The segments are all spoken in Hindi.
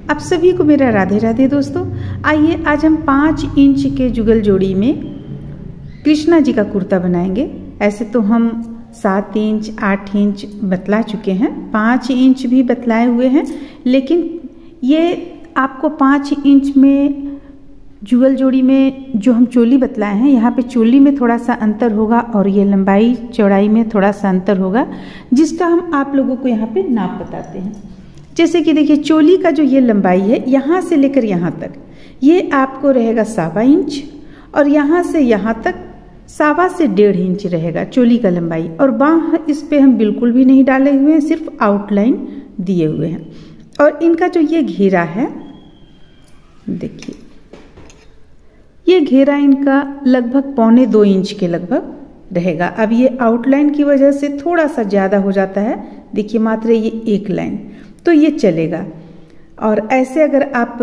आप सभी को मेरा राधे राधे दोस्तों। आइए आज हम 5 इंच के जुगल जोड़ी में कृष्णा जी का कुर्ता बनाएंगे। ऐसे तो हम 7 इंच 8 इंच बतला चुके हैं, 5 इंच भी बतलाए हुए हैं, लेकिन ये आपको 5 इंच में जुगल जोड़ी में जो हम चोली बतलाए हैं, यहाँ पे चोली में थोड़ा सा अंतर होगा और ये लंबाई चौड़ाई में थोड़ा सा अंतर होगा, जिसका हम आप लोगों को यहाँ पे नाप बताते हैं। जैसे कि देखिए, चोली का जो ये लंबाई है यहाँ से लेकर यहाँ तक, ये आपको रहेगा 1.25 इंच और यहाँ से यहाँ तक 1.25 से 1.5 इंच रहेगा चोली का लंबाई। और बाँह इस पे हम बिल्कुल भी नहीं डाले हुए हैं, सिर्फ आउटलाइन दिए हुए हैं। और इनका जो ये घेरा है, देखिए ये घेरा इनका लगभग 1.25 इंच के लगभग रहेगा। अब ये आउटलाइन की वजह से थोड़ा सा ज़्यादा हो जाता है, देखिए मात्र ये एक लाइन, तो ये चलेगा। और ऐसे अगर आप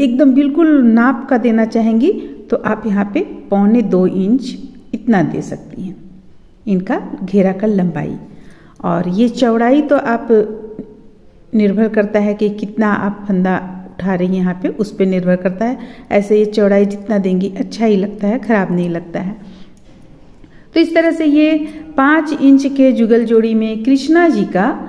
एकदम बिल्कुल नाप का देना चाहेंगी तो आप यहाँ पे 1.25 इंच इतना दे सकती हैं इनका घेरा का लंबाई। और ये चौड़ाई तो आप निर्भर करता है कि कितना आप फंदा उठा रही हैं, यहाँ पे उस पर निर्भर करता है। ऐसे ये चौड़ाई जितना देंगी अच्छा ही लगता है, खराब नहीं लगता है। तो इस तरह से ये 5 इंच के जुगल जोड़ी में कृष्णा जी का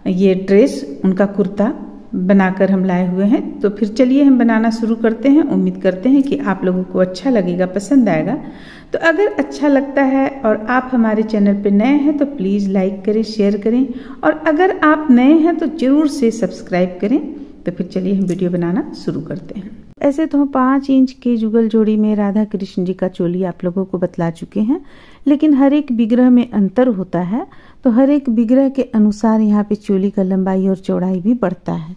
ये ड्रेस, उनका कुर्ता बनाकर हम लाए हुए हैं। तो फिर चलिए हम बनाना शुरू करते हैं। उम्मीद करते हैं कि आप लोगों को अच्छा लगेगा, पसंद आएगा। तो अगर अच्छा लगता है और आप हमारे चैनल पे नए हैं तो प्लीज़ लाइक करें, शेयर करें, और अगर आप नए हैं तो ज़रूर से सब्सक्राइब करें। तो फिर चलिए हम वीडियो बनाना शुरू करते हैं। ऐसे तो हम 5 इंच के जुगल जोड़ी में राधा कृष्ण जी का चोली आप लोगों को बतला चुके हैं, लेकिन हर एक विग्रह में अंतर होता है, तो हर एक विग्रह के अनुसार यहाँ पे चोली का लंबाई और चौड़ाई भी बढ़ता है।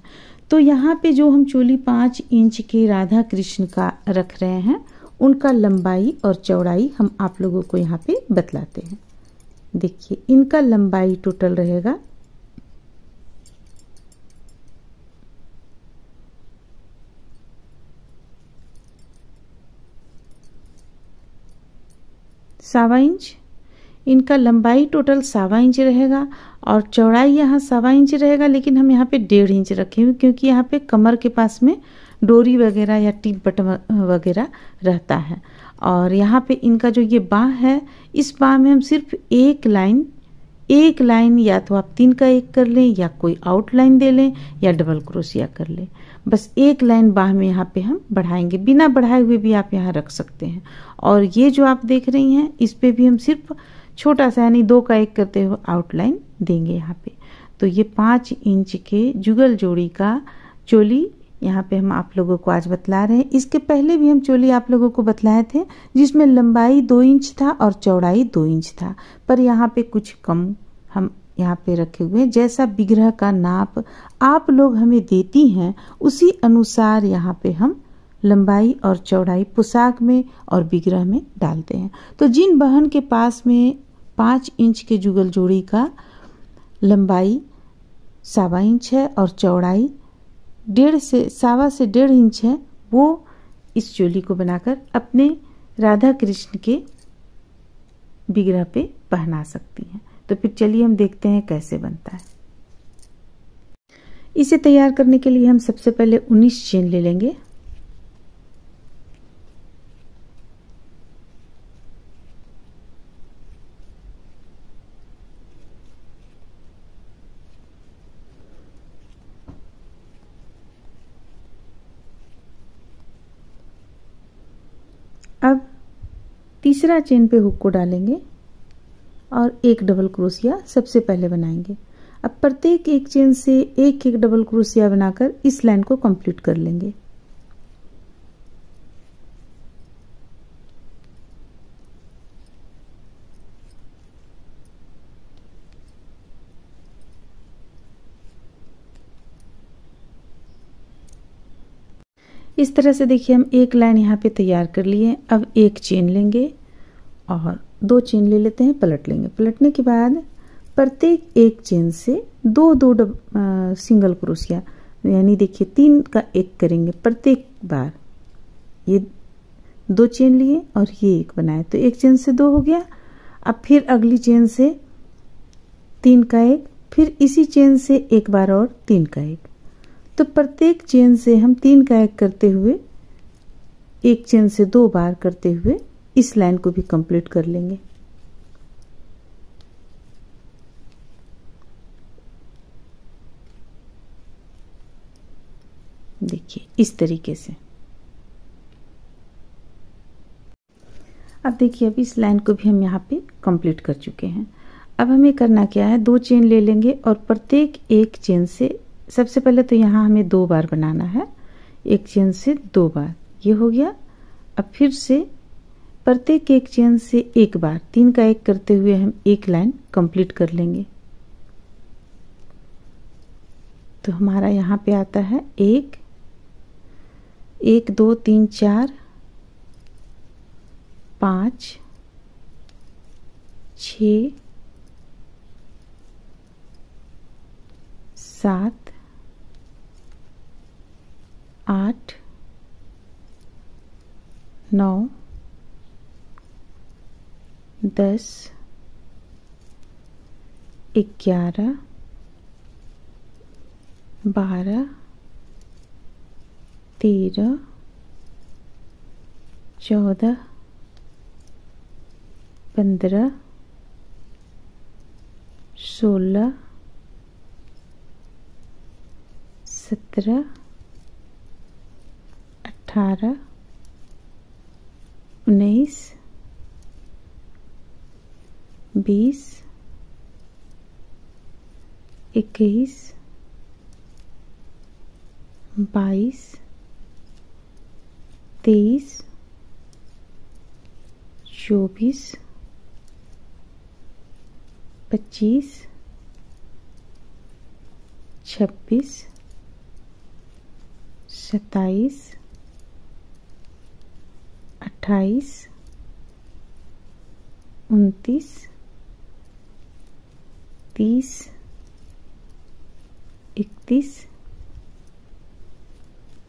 तो यहाँ पे जो हम चोली 5 इंच के राधा कृष्ण का रख रहे हैं, उनका लंबाई और चौड़ाई हम आप लोगों को यहाँ पे बतलाते हैं। देखिए इनका लंबाई टोटल रहेगा 1.25 इंच। इनका लंबाई टोटल 1.25 इंच रहेगा और चौड़ाई यहाँ 1.25 इंच रहेगा, लेकिन हम यहाँ पे 1.5 इंच रखे हुए क्योंकि यहाँ पे कमर के पास में डोरी वगैरह या टिप बटन वगैरह रहता है। और यहाँ पे इनका जो ये बाँह है, इस बाँह में हम सिर्फ एक लाइन या तो आप 3 का 1 कर लें, या कोई आउटलाइन दे लें, या डबल क्रोशिया कर लें। बस एक लाइन बाँह में यहाँ पे हम बढ़ाएंगे, बिना बढ़ाए हुए भी आप यहाँ रख सकते हैं। और ये जो आप देख रही हैं, इस पे भी हम सिर्फ छोटा सा यानी 2 का 1 करते हुए आउटलाइन देंगे यहाँ पे। तो ये 5 इंच के जुगल जोड़ी का चोली यहाँ पे हम आप लोगों को आज बतला रहे हैं। इसके पहले भी हम चोली आप लोगों को बतलाए थे, जिसमें लंबाई 2 इंच था और चौड़ाई 2 इंच था, पर यहाँ पे कुछ कम हम यहाँ पे रखे हुए हैं। जैसा विग्रह का नाप आप लोग हमें देती हैं, उसी अनुसार यहाँ पे हम लंबाई और चौड़ाई पोशाक में और विग्रह में डालते हैं। तो जिन बहन के पास में 5 इंच के जुगल जोड़ी का लंबाई 1.25 इंच है और चौड़ाई 1.25 से 1.5 इंच है, वो इस चोली को बनाकर अपने राधा कृष्ण के विग्रह पे पहना सकती हैं। तो फिर चलिए हम देखते हैं कैसे बनता है। इसे तैयार करने के लिए हम सबसे पहले 19 चेन ले लेंगे। अब तीसरा चेन पे हुक को डालेंगे और एक डबल क्रोशिया सबसे पहले बनाएंगे। अब प्रत्येक एक चेन से एक एक डबल क्रोशिया बनाकर इस लाइन को कंप्लीट कर लेंगे। इस तरह से देखिए हम एक लाइन यहाँ पे तैयार कर लिए। अब एक चेन लेंगे और 2 चेन ले लेते हैं, पलट लेंगे। पलटने के बाद प्रत्येक एक चेन से 2 सिंगल क्रोशिया, यानी देखिए 3 का 1 करेंगे प्रत्येक बार। ये 2 चेन लिए और ये एक बनाए, तो एक चेन से 2 हो गया। अब फिर अगली चेन से 3 का 1, फिर इसी चेन से एक बार और 3 का 1, तो प्रत्येक चेन से हम 3 का 1 करते हुए, एक चेन से 2 बार करते हुए इस लाइन को भी कंप्लीट कर लेंगे। देखिए इस तरीके से। अब देखिए, अब इस लाइन को भी हम यहाँ पे कंप्लीट कर चुके हैं। अब हमें करना क्या है, 2 चेन ले लेंगे और प्रत्येक एक चेन से सबसे पहले तो यहाँ हमें 2 बार बनाना है, एक चेन से 2 बार, ये हो गया। अब फिर से प्रत्येक एक चेन से 1 बार, 3 का 1 करते हुए हम एक लाइन कंप्लीट कर लेंगे। तो हमारा यहाँ पे आता है 1 2 3 4 5 6 7 8 9 10 11 12 13 14 15 16 17 18 19 20 21 22 23 24 25 26 27 28 29 30 31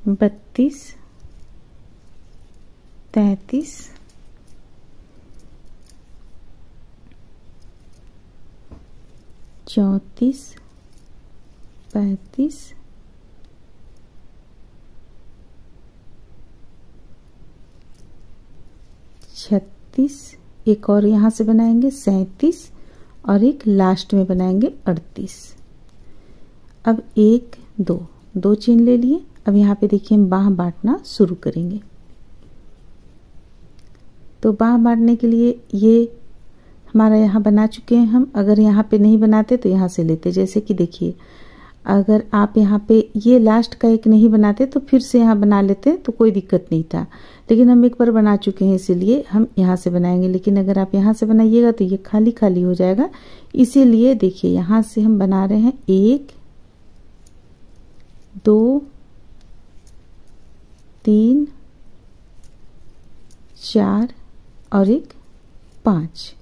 32 33 34 35 36, एक और यहाँ से बनाएंगे 37 और एक लास्ट में बनाएंगे 38। अब 1 2 चेन ले लिए। अब यहाँ पे देखिए हम बाँह बांटना शुरू करेंगे। तो बाँह बांटने के लिए ये हमारा यहाँ बना चुके हैं हम। अगर यहाँ पे नहीं बनाते तो यहाँ से लेते, जैसे कि देखिए अगर आप यहाँ पे ये लास्ट का एक नहीं बनाते तो फिर से यहाँ बना लेते तो कोई दिक्कत नहीं था, लेकिन हम एक बार बना चुके हैं इसीलिए हम यहाँ से बनाएंगे। लेकिन अगर आप यहाँ से बनाइएगा तो ये खाली खाली हो जाएगा, इसीलिए देखिए यहाँ से हम बना रहे हैं 1 2 3 4 और एक 5।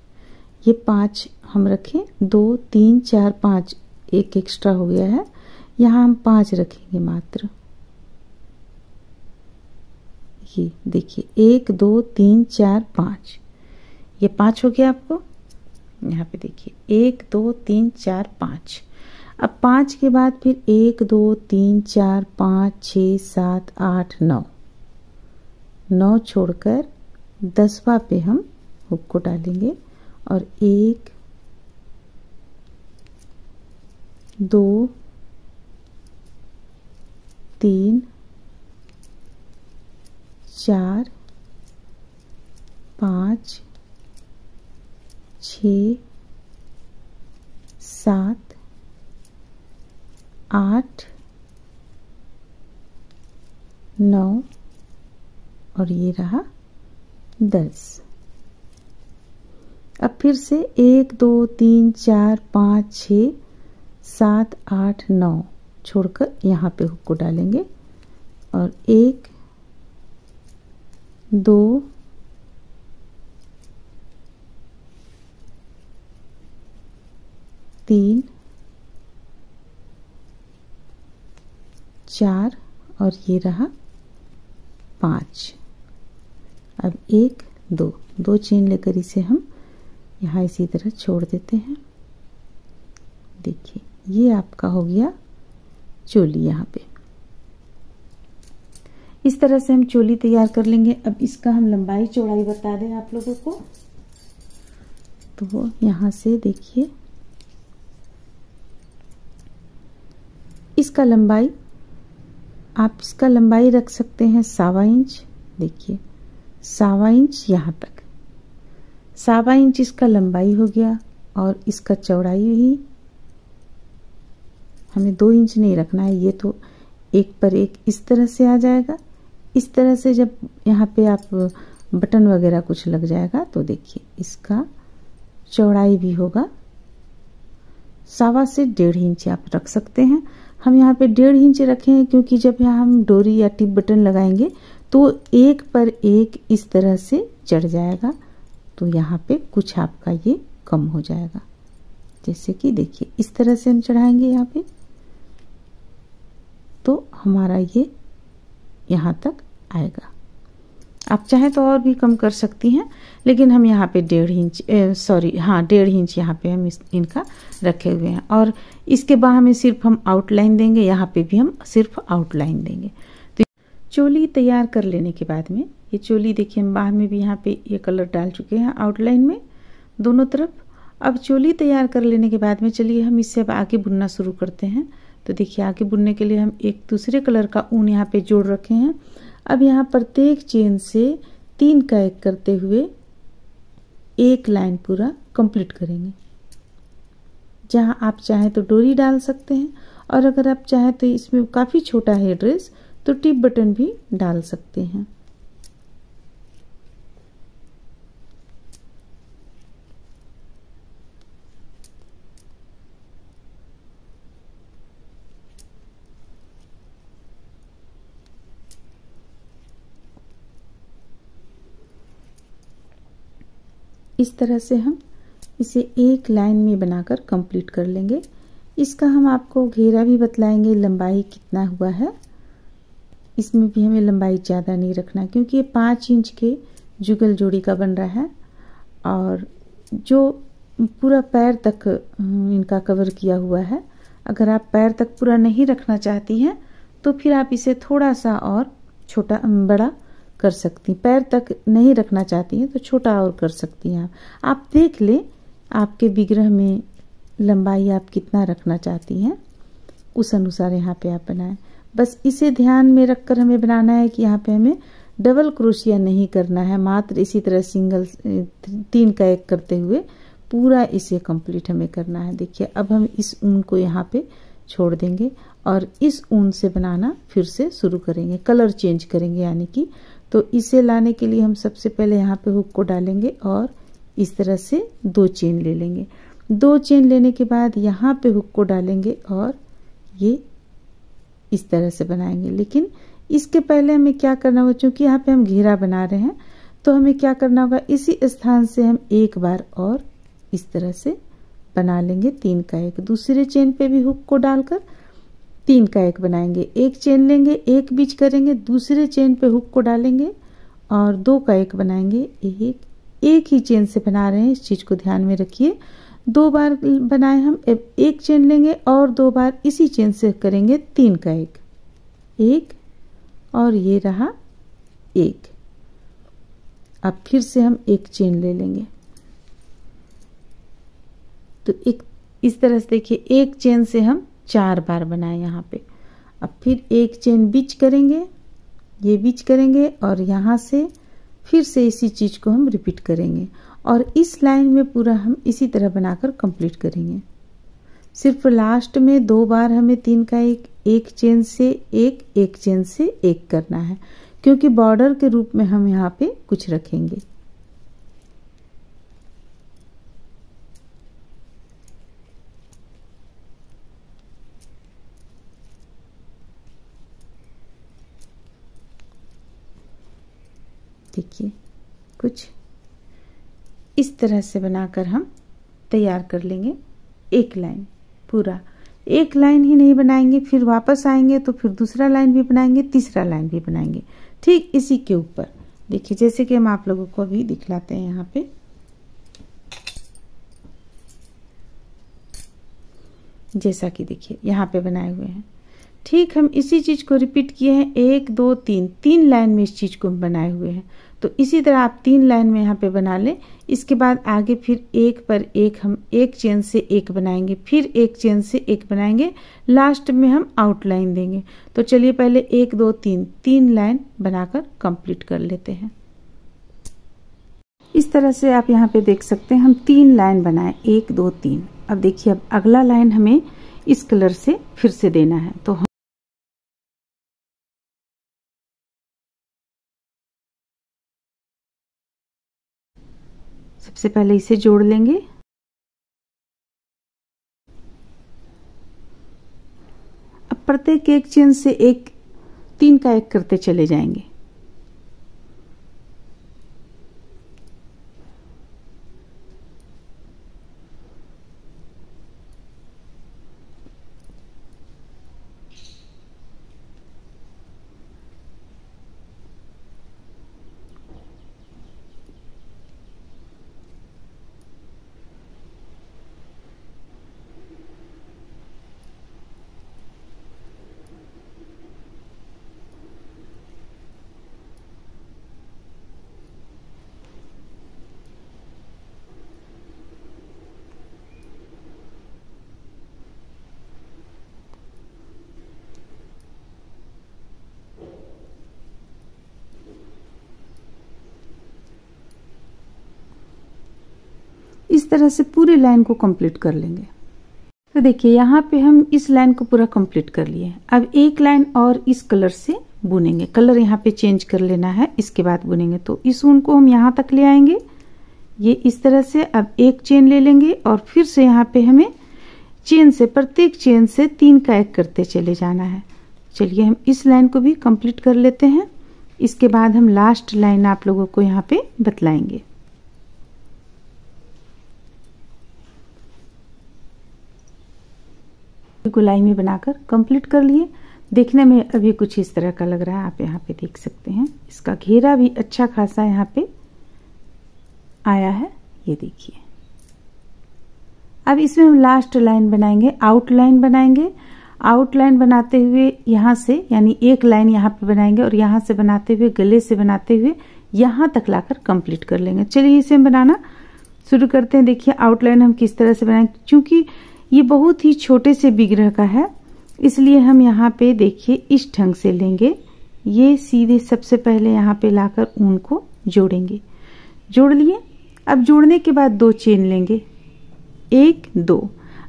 ये 5 हम रखें, 2 3 4 5 एक एक्स्ट्रा हो गया है, यहाँ हम 5 रखेंगे मात्र। ये देखिए 1 2 3 4 5, ये 5 हो गया आपको। यहाँ पे देखिए 1 2 3 4 5। अब 5 के बाद फिर 1 2 3 4 5 6 7 8 9 छोड़कर 10वां पे हम हुक को डालेंगे और 1 2 3 4 5 6 7 8 9 और ये रहा 10। अब फिर से 1 2 3 4 5 6 7 8 9 छोड़कर यहाँ पे हुक को डालेंगे और 1 2 3 4 और ये रहा 5। अब 1 2 चेन लेकर इसे हम यहाँ इसी तरह छोड़ देते हैं। देखिए ये आपका हो गया चोली यहाँ पे। इस तरह से हम चोली तैयार कर लेंगे। अब इसका हम लंबाई चौड़ाई बता दें आप लोगों को। तो यहाँ से देखिए, इसका लंबाई आप इसका लंबाई रख सकते हैं 1.25 इंच। देखिए 1.25 इंच यहाँ तक, 1.25 इंच इसका लंबाई हो गया। और इसका चौड़ाई भी हमें 2 इंच नहीं रखना है, ये तो एक पर एक इस तरह से आ जाएगा। इस तरह से जब यहाँ पे आप बटन वगैरह कुछ लग जाएगा तो देखिए इसका चौड़ाई भी होगा 1.25 से 1.5 इंच आप रख सकते हैं। हम यहाँ पे 1.5 इंच रखें क्योंकि जब यहाँ हम डोरी या टिप बटन लगाएंगे तो एक पर एक इस तरह से चढ़ जाएगा, तो यहाँ पे कुछ आपका ये कम हो जाएगा। जैसे कि देखिए इस तरह से हम चढ़ाएंगे यहाँ पे, तो हमारा ये यहाँ तक आएगा। आप चाहें तो और भी कम कर सकती हैं, लेकिन हम यहाँ पे 1.5 इंच 1.5 इंच यहाँ पे हम इनका रखे हुए हैं। और इसके बाह में सिर्फ हम आउटलाइन देंगे, यहाँ पे भी हम सिर्फ आउटलाइन देंगे। तो चोली तैयार कर लेने के बाद में ये चोली देखिए हम बाह में भी यहाँ पे ये कलर डाल चुके हैं आउटलाइन में दोनों तरफ। अब चोली तैयार कर लेने के बाद में चलिए हम इससे अब आगे बुनना शुरू करते हैं। तो देखिए आगे बुनने के लिए हम एक दूसरे कलर का ऊन यहाँ पे जोड़ रखे हैं। अब यहाँ प्रत्येक चेन से 3 का 1 करते हुए एक लाइन पूरा कंप्लीट करेंगे। जहाँ आप चाहें तो डोरी डाल सकते हैं, और अगर आप चाहें तो इसमें काफ़ी छोटा है ड्रेस तो टिप बटन भी डाल सकते हैं। इस तरह से हम इसे एक लाइन में बनाकर कंप्लीट कर लेंगे। इसका हम आपको घेरा भी बतलाएंगे, लंबाई कितना हुआ है। इसमें भी हमें लंबाई ज़्यादा नहीं रखना क्योंकि ये 5 इंच के जुगल जोड़ी का बन रहा है, और जो पूरा पैर तक इनका कवर किया हुआ है। अगर आप पैर तक पूरा नहीं रखना चाहती हैं तो फिर आप इसे थोड़ा सा और छोटा बड़ा कर सकती। पैर तक नहीं रखना चाहती हैं तो छोटा और कर सकती हैं। आप देख ले आपके विग्रह में लंबाई आप कितना रखना चाहती हैं, उस अनुसार यहाँ पे आप बनाएं। बस इसे ध्यान में रखकर हमें बनाना है कि यहाँ पे हमें डबल क्रोशिया नहीं करना है, मात्र इसी तरह सिंगल 3 का 1 करते हुए पूरा इसे कंप्लीट हमें करना है। देखिए अब हम इस ऊन को यहाँ पे छोड़ देंगे और इस ऊन से बनाना फिर से शुरू करेंगे, कलर चेंज करेंगे यानी कि। तो इसे लाने के लिए हम सबसे पहले यहाँ पे हुक को डालेंगे और इस तरह से 2 चेन ले लेंगे। 2 चेन लेने के बाद यहाँ पे हुक को डालेंगे और ये इस तरह से बनाएंगे। लेकिन इसके पहले हमें क्या करना होगा, चूंकि यहाँ पे हम घेरा बना रहे हैं तो हमें क्या करना होगा, इसी स्थान से हम एक बार और इस तरह से बना लेंगे 3 का 1। दूसरे चेन पे भी हुक को डालकर 3 का 1 बनाएंगे। एक चेन लेंगे, एक बीच करेंगे, दूसरे चेन पे हुक को डालेंगे और 2 का 1 बनाएंगे। एक ही चेन से बना रहे हैं, इस चीज को ध्यान में रखिए। 2 बार बनाए हम, एक चेन लेंगे और 2 बार इसी चेन से करेंगे 3 का 1 और ये रहा 1। अब फिर से हम एक चेन ले लेंगे। तो एक इस तरह से देखिए, एक चेन से हम 4 बार बनाए यहाँ पे। अब फिर एक चेन बीच करेंगे, ये बीच करेंगे और यहाँ से फिर से इसी चीज को हम रिपीट करेंगे और इस लाइन में पूरा हम इसी तरह बनाकर कंप्लीट करेंगे। सिर्फ लास्ट में 2 बार हमें 3 का 1, एक चेन से एक चेन से 1 करना है, क्योंकि बॉर्डर के रूप में हम यहाँ पे कुछ रखेंगे। देखिए कुछ इस तरह से बनाकर हम तैयार कर लेंगे एक लाइन। पूरा एक लाइन ही नहीं बनाएंगे, फिर वापस आएंगे तो फिर दूसरा लाइन भी बनाएंगे, तीसरा लाइन भी बनाएंगे, ठीक इसी के ऊपर। देखिए जैसे कि हम आप लोगों को अभी दिखलाते हैं यहाँ पे। जैसा कि देखिए यहाँ पे बनाए हुए हैं, ठीक हम इसी चीज़ को रिपीट किए हैं, 1 2 3, 3 लाइन में इस चीज़ को बनाए हुए हैं। तो इसी तरह आप 3 लाइन में यहाँ पे बना लें। इसके बाद आगे फिर एक पर एक हम एक चेन से एक बनाएंगे, फिर एक चेन से एक बनाएंगे, लास्ट में हम आउटलाइन देंगे। तो चलिए पहले 1 2 3, 3 लाइन बनाकर कंप्लीट कर लेते हैं। इस तरह से आप यहाँ पे देख सकते हैं हम 3 लाइन बनाए, 1 2 3। अब देखिए अब अगला लाइन हमें इस कलर से फिर से देना है। तो हम सबसे पहले इसे जोड़ लेंगे। अब प्रत्येक एक चेन से एक 3 का एक करते चले जाएंगे। इस तरह से पूरी लाइन को कंप्लीट कर लेंगे। तो देखिए यहाँ पे हम इस लाइन को पूरा कंप्लीट कर लिए। अब एक लाइन और इस कलर से बुनेंगे, कलर यहाँ पे चेंज कर लेना है, इसके बाद बुनेंगे। तो इस ऊन को हम यहाँ तक ले आएंगे, ये इस तरह से। अब एक चेन ले लेंगे और फिर से यहाँ पे हमें चेन से प्रत्येक चेन से 3 का एक करते चले जाना है। चलिए हम इस लाइन को भी कंप्लीट कर लेते हैं। इसके बाद हम लास्ट लाइन आप लोगों को यहाँ पे बतलाएंगे। गोलाई में बनाकर कंप्लीट कर लिए। देखने में अभी कुछ इस तरह का लग रहा है, आप यहाँ पे देख सकते हैं। इसका घेरा भी अच्छा खासा यहाँ पे आया है, ये देखिए। अब इसमें हम लास्ट लाइन बनाएंगे, आउटलाइन बनाएंगे। आउटलाइन बनाते हुए यहाँ से यानी एक लाइन यहाँ पे बनाएंगे और यहाँ से बनाते हुए गले से बनाते हुए यहाँ तक लाकर कंप्लीट कर लेंगे। चलिए इसे हम बनाना शुरू करते हैं। देखिए आउटलाइन हम किस तरह से बनाएंगे, क्योंकि ये बहुत ही छोटे से विग्रह का है, इसलिए हम यहाँ पे देखिए इस ढंग से लेंगे। ये सीधे सबसे पहले यहाँ पे लाकर ऊन को जोड़ेंगे। जोड़ लिए। अब जोड़ने के बाद 2 चेन लेंगे, 1 2।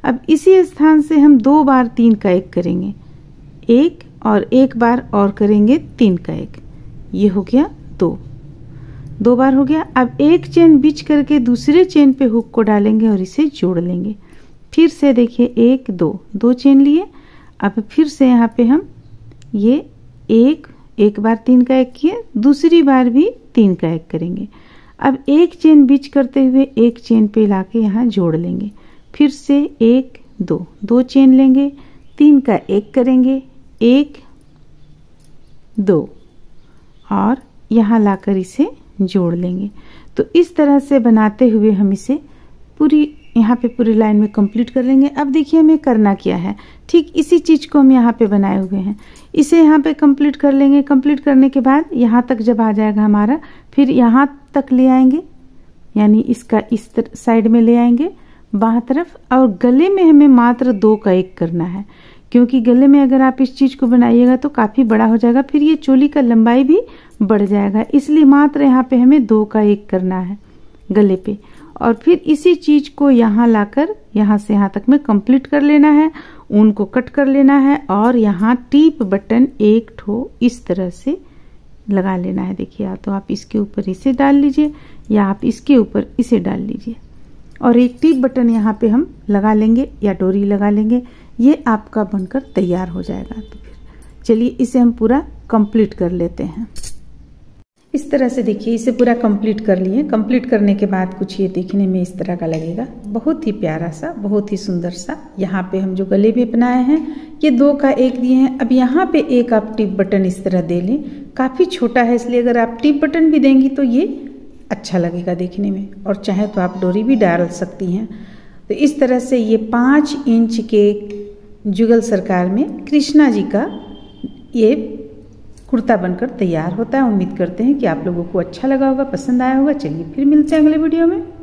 अब इसी स्थान से हम 2 बार 3 का एक करेंगे, 1 और 1 बार और करेंगे 3 का एक। ये हो गया 2 बार हो गया। अब एक चेन बीच करके दूसरे चेन पे हुक को डालेंगे और इसे जोड़ लेंगे। फिर से देखिए 1 2 चेन लिए। अब फिर से यहाँ पे हम ये एक बार 3 का एक किए, दूसरी बार भी 3 का एक करेंगे। अब एक चेन बीच करते हुए एक चेन पे लाके यहाँ जोड़ लेंगे। फिर से 1 2 चेन लेंगे, 3 का एक करेंगे, 1 2 और यहाँ लाकर इसे जोड़ लेंगे। तो इस तरह से बनाते हुए हम इसे पूरी यहाँ पे पूरी लाइन में कंप्लीट कर लेंगे। अब देखिए हमें करना क्या है, ठीक इसी चीज को हम यहाँ पे बनाए हुए हैं, इसे यहाँ पे कंप्लीट कर लेंगे। कंप्लीट करने के बाद यहाँ तक जब आ जाएगा हमारा, फिर यहाँ तक ले आएंगे, यानी इसका इस साइड में ले आएंगे बाएं तरफ। और गले में हमें मात्र 2 का एक करना है, क्योंकि गले में अगर आप इस चीज को बनाइएगा तो काफी बड़ा हो जाएगा, फिर ये चोली का लंबाई भी बढ़ जाएगा। इसलिए मात्र यहाँ पे हमें 2 का एक करना है गले पे। और फिर इसी चीज को यहाँ लाकर यहाँ से यहाँ तक में कंप्लीट कर लेना है, ऊन को कट कर लेना है और यहाँ टीप बटन एक ठो इस तरह से लगा लेना है। देखिए या तो आप इसके ऊपर इसे डाल लीजिए या आप इसके ऊपर इसे डाल लीजिए और एक टीप बटन यहाँ पे हम लगा लेंगे या डोरी लगा लेंगे। ये आपका बनकर तैयार हो जाएगा। तो फिर चलिए इसे हम पूरा कंप्लीट कर लेते हैं। इस तरह से देखिए इसे पूरा कंप्लीट कर लिए। कंप्लीट करने के बाद कुछ ये देखने में इस तरह का लगेगा, बहुत ही प्यारा सा, बहुत ही सुंदर सा। यहाँ पे हम जो गले में बनाए हैं ये 2 का एक दिए हैं। अब यहाँ पे एक आप टिप बटन इस तरह दे लें, काफ़ी छोटा है इसलिए अगर आप टिप बटन भी देंगी तो ये अच्छा लगेगा देखने में, और चाहे तो आप डोरी भी डाल सकती हैं। तो इस तरह से ये 5 इंच के जुगल सरकार में कृष्णा जी का ये कुर्ता बनकर तैयार होता है। उम्मीद करते हैं कि आप लोगों को अच्छा लगा होगा, पसंद आया होगा। चलिए फिर मिलते हैं अगले वीडियो में।